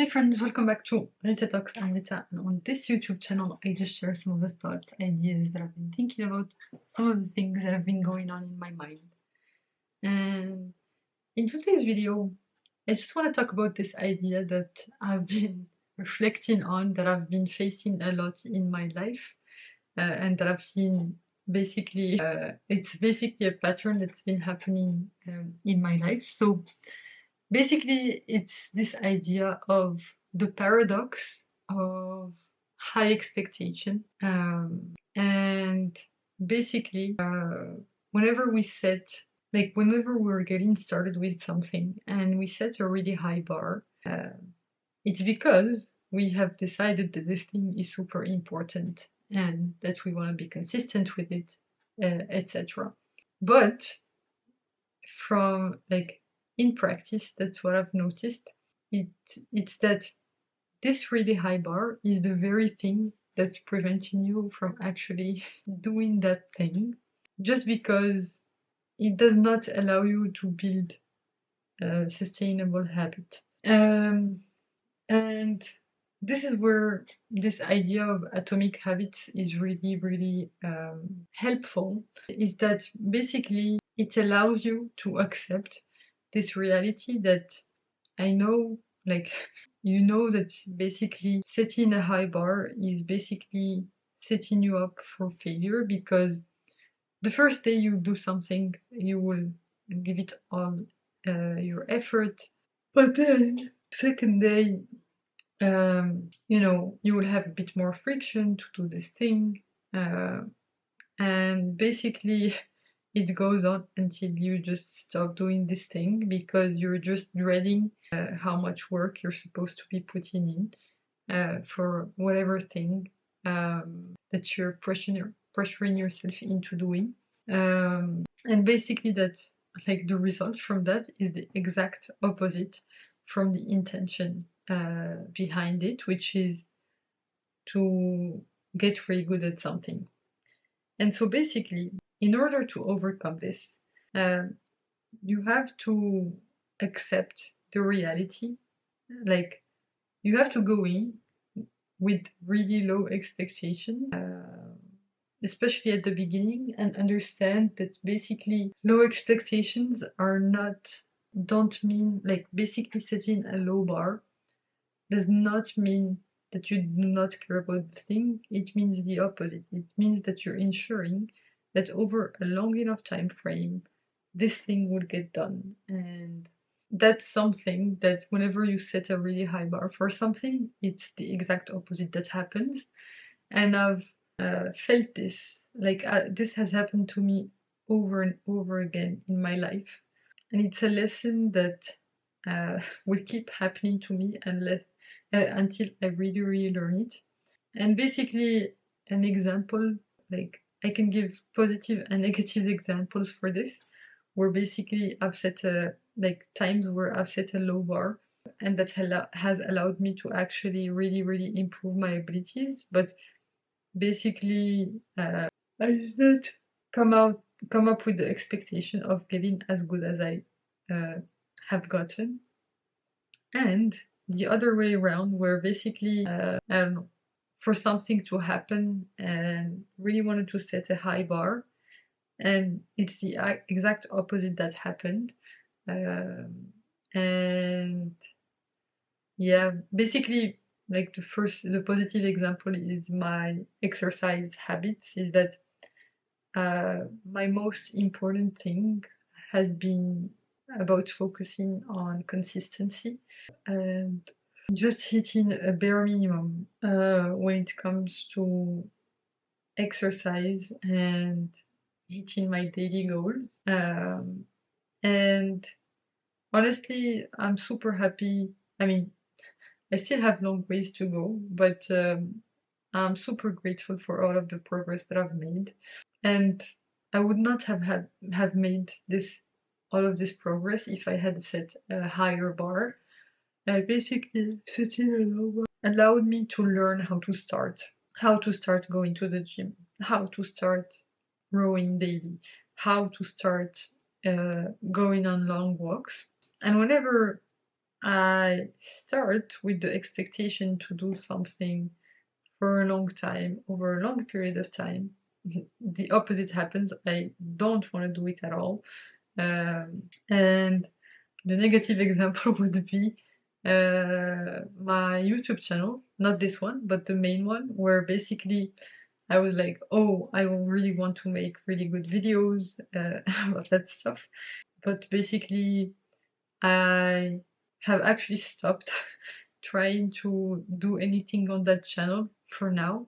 Hey friends, welcome back to Rita Talks. I'm Rita, and on this YouTube channel, I just share some of the thoughts, ideas that I've been thinking about, some of the things that have been going on in my mind. And in today's video, I just want to talk about this idea that I've been reflecting on, that I've been facing a lot in my life, and that I've seen basically, it's basically a pattern that's been happening in my life. So basically, it's this idea of the paradox of high expectation. And basically, whenever we set, like, whenever we're getting started with something and we set a really high bar, it's because we have decided that this thing is super important and that we want to be consistent with it, etc. But from like in practice, that's what I've noticed. It's that this really high bar is the very thing that's preventing you from actually doing that thing, just because it does not allow you to build a sustainable habit. And this is where this idea of atomic habits is really, really helpful, is that basically it allows you to accept this reality that I know, like, you know that basically setting a high bar is basically setting you up for failure, because the first day you do something, you will give it all your effort, but then second day, you will have a bit more friction to do this thing, uh, and basically it goes on until you just stop doing this thing because you're just dreading how much work you're supposed to be putting in for whatever thing that you're pressuring yourself into doing. And basically that, like, the result from that is the exact opposite from the intention behind it, which is to get really good at something. And so basically, in order to overcome this, you have to accept the reality. Like, you have to go in with really low expectation, especially at the beginning, and understand that basically low expectations don't mean, like, basically setting a low bar does not mean that you do not care about the thing. It means the opposite. It means that you're ensuring that over a long enough time frame, this thing will get done. And that's something that whenever you set a really high bar for something, it's the exact opposite that happens. And I've felt this. Like, this has happened to me over and over again in my life. And it's a lesson that will keep happening to me until I really, really learn it. And basically, an example, like, I can give positive and negative examples for this, where basically I've set times where I've set a low bar, and that has allowed me to actually really, really improve my abilities. But basically, I did not come up with the expectation of getting as good as I have gotten. And the other way around, where basically, I don't know, for something to happen and really wanted to set a high bar, and it's the exact opposite that happened. And yeah, basically, like, the positive example is my exercise habits, is that my most important thing has been about focusing on consistency and just hitting a bare minimum when it comes to exercise and hitting my daily goals. And honestly, I'm super happy. I mean, I still have long ways to go, but I'm super grateful for all of the progress that I've made. And I would not have made all of this progress if I had set a higher bar. Basically, setting a low bar allowed me to learn how to start going to the gym, how to start rowing daily, how to start going on long walks. And whenever I start with the expectation to do something for a long time, over a long period of time. The opposite happens. I don't want to do it at all. And the negative example would be my YouTube channel, not this one, but the main one, where basically I was like, oh, I really want to make really good videos about that stuff. But basically, I have actually stopped trying to do anything on that channel for now,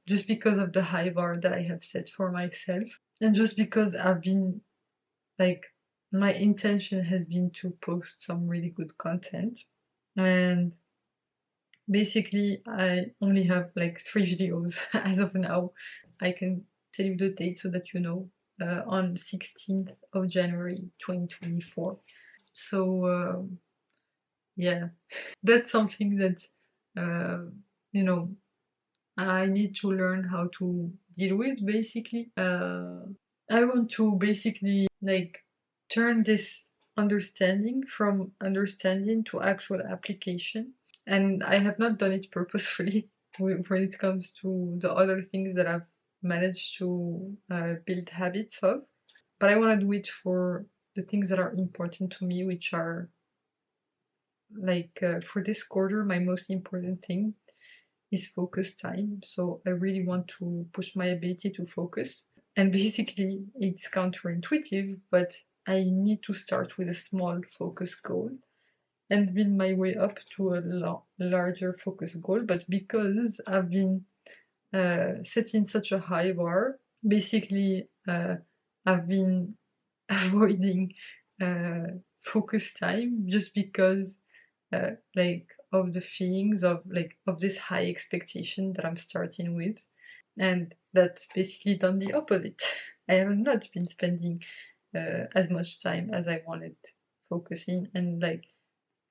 just because of the high bar that I have set for myself, and just because I've been like, my intention has been to post some really good content, and basically I only have like 3 videos as of now. I can tell you the date so that you know, on 16th of January 2024. So yeah, that's something that uh, you know, I need to learn how to deal with basically. I want to basically like turn this understanding from understanding to actual application. And I have not done it purposefully when it comes to the other things that I've managed to build habits of. But I want to do it for the things that are important to me, which are like for this quarter, my most important thing is focus time. So I really want to push my ability to focus. And basically, it's counterintuitive, but I need to start with a small focus goal and build my way up to a larger focus goal. But because I've been setting such a high bar, basically, I've been avoiding uh, focus time just because like of the feelings of like of this high expectation that I'm starting with, and that's basically done the opposite. I have not been spending as much time as I wanted focusing, and like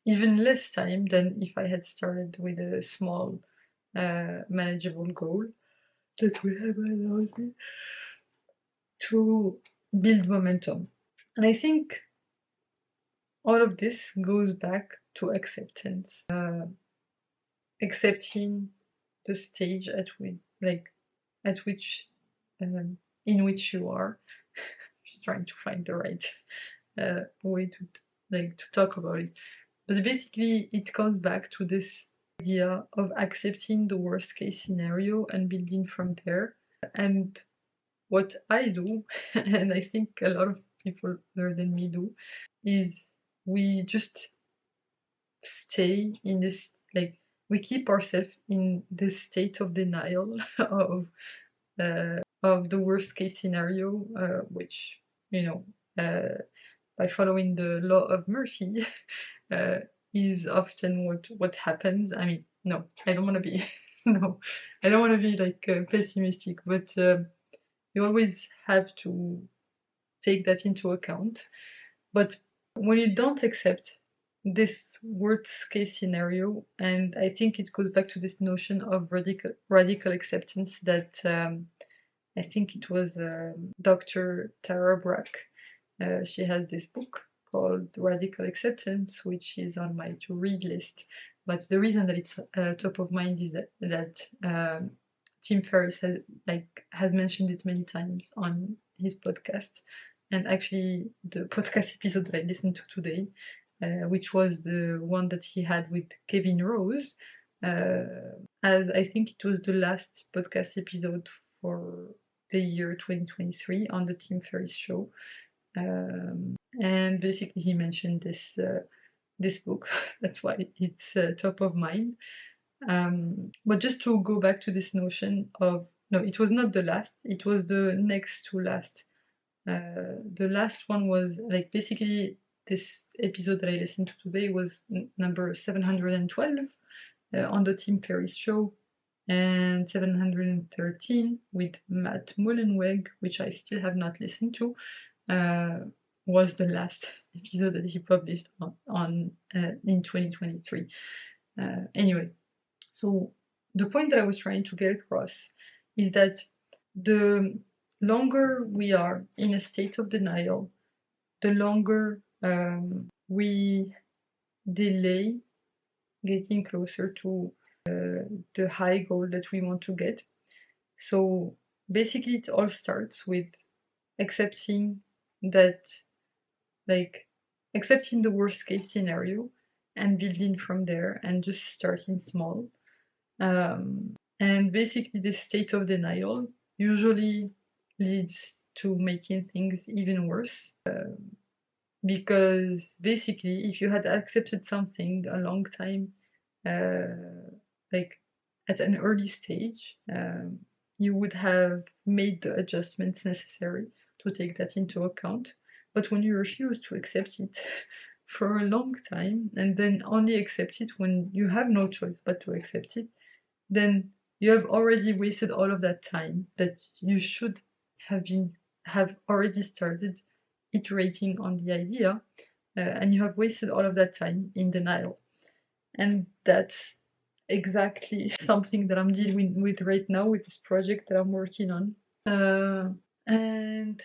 even less time than if I had started with a small manageable goal that would have allowed me to build momentum. And I think all of this goes back to acceptance, accepting the stage at which, like, at which, in which you are. Just trying to find the right way to like to talk about it. But basically, it comes back to this idea of accepting the worst case scenario and building from there. And what I do, and I think a lot of people other than me do, is we just stay in this, like, we keep ourselves in this state of denial of the worst case scenario, which, you know, by following the law of Murphy, uh, is often what happens. I mean, no, I don't want to be no, I don't want to be like pessimistic, but you always have to take that into account. But when you don't accept this worst case scenario, and I think it goes back to this notion of radical acceptance that I think it was Dr. Tara Brach. She has this book called Radical Acceptance, which is on my to-read list. But the reason that it's top of mind is that Tim Ferriss has mentioned it many times on his podcast, and actually the podcast episode that I listened to today, which was the one that he had with Kevin Rose, as I think it was the last podcast episode for the year 2023 on the Tim Ferriss show. And basically he mentioned this book. That's why it's top of mind. But just to go back to this notion of, no, it was not the last, it was the next to last. The last one was like basically this episode that I listened to today was number 712 on the Tim Ferriss show, and 713 with Matt Mullenweg, which I still have not listened to, was the last episode that he published on in 2023. Anyway, so the point that I was trying to get across is that the longer we are in a state of denial, the longer we delay getting closer to the high goal that we want to get. So basically, it all starts with accepting that, like, accepting the worst case scenario and building from there and just starting small. And basically, this state of denial usually leads to making things even worse. Because basically, if you had accepted something a long time, like at an early stage, you would have made the adjustments necessary to take that into account. But when you refuse to accept it for a long time and then only accept it when you have no choice but to accept it, then you have already wasted all of that time that you should have already started iterating on the idea, and you have wasted all of that time in denial. And that's exactly something that I'm dealing with right now with this project that I'm working on. And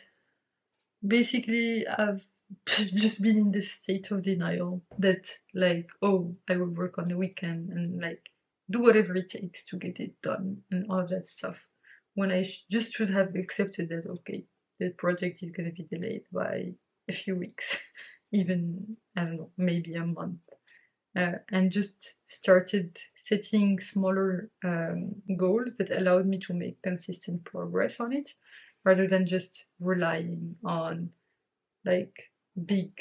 basically, I've just been in this state of denial that, like, oh, I will work on the weekend and, like, do whatever it takes to get it done and all of that stuff. When I just should have accepted that, okay, the project is going to be delayed by a few weeks, even, I don't know, maybe a month. And just started setting smaller goals that allowed me to make consistent progress on it rather than just relying on, like, big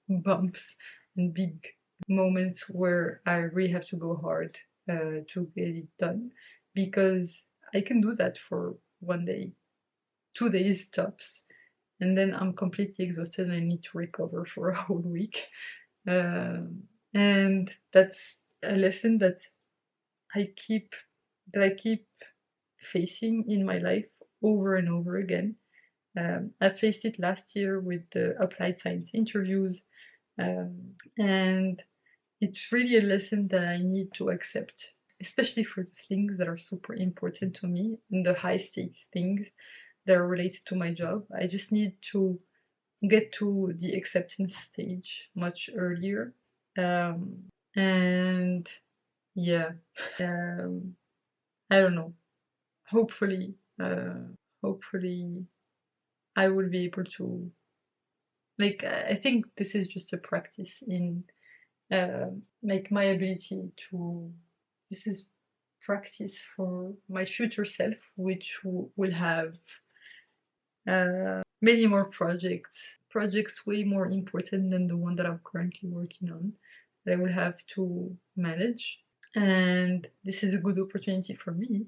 bumps and big moments where I really have to go hard to get it done, because I can do that for one day, 2 days tops, and then I'm completely exhausted and I need to recover for a whole week. And that's a lesson that I keep facing in my life over and over again. I faced it last year with the applied science interviews, and it's really a lesson that I need to accept, especially for the things that are super important to me and the high stakes things that are related to my job. I just need to get to the acceptance stage much earlier. And yeah, um, I don't know. Hopefully, hopefully, I will be able to, like, I think this is just a practice in like my ability to. This is practice for my future self, which will have many more projects way more important than the one that I'm currently working on, that I will have to manage. And this is a good opportunity for me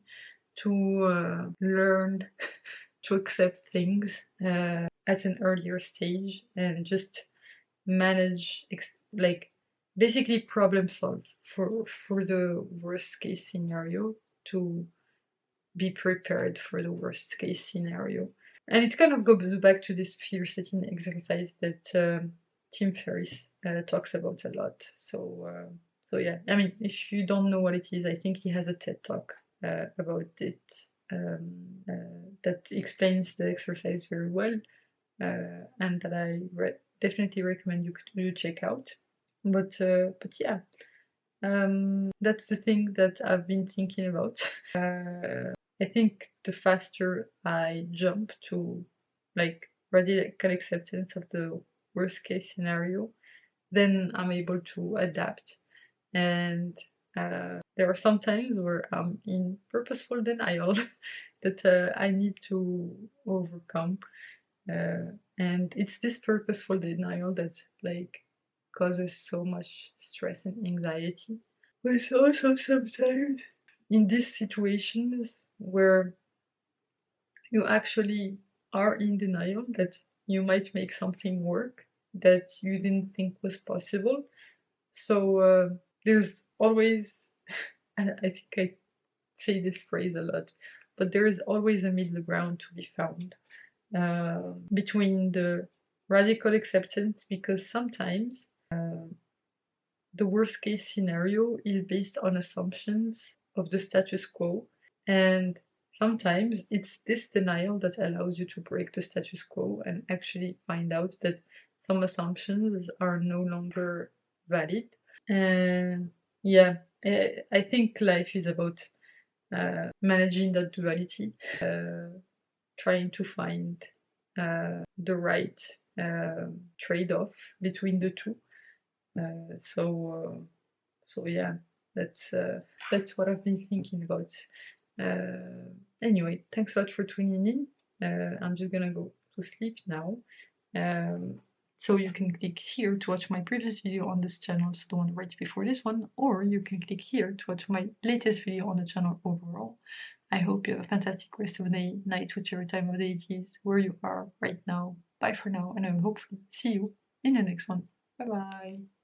to learn to accept things at an earlier stage and just manage, like, basically problem solve for the worst case scenario, to be prepared for the worst case scenario. And it kind of goes back to this fear setting exercise that Tim Ferriss talks about a lot. So yeah, I mean, if you don't know what it is, I think he has a TED talk about it that explains the exercise very well, and that I definitely recommend you check out. But yeah, that's the thing that I've been thinking about. I think the faster I jump to, like, radical acceptance of the worst case scenario, then I'm able to adapt. And there are some times where I'm in purposeful denial that I need to overcome. And it's this purposeful denial that, like, causes so much stress and anxiety. But also sometimes in these situations where you actually are in denial that you might make something work that you didn't think was possible. So there's always, and I think I say this phrase a lot, but there is always a middle ground to be found between the radical acceptance, because sometimes the worst case scenario is based on assumptions of the status quo, and sometimes it's this denial that allows you to break the status quo and actually find out that some assumptions are no longer valid. And yeah, I think life is about managing that duality, trying to find the right trade-off between the two. So yeah, that's what I've been thinking about. Anyway, thanks a lot for tuning in. I'm just gonna go to sleep now. Um, so you can click here to watch my previous video on this channel, so the one right before this one, or you can click here to watch my latest video on the channel overall. I hope you have a fantastic rest of the day, night, whichever time of day it is, where you are right now. Bye for now, and I will hopefully see you in the next one. Bye bye!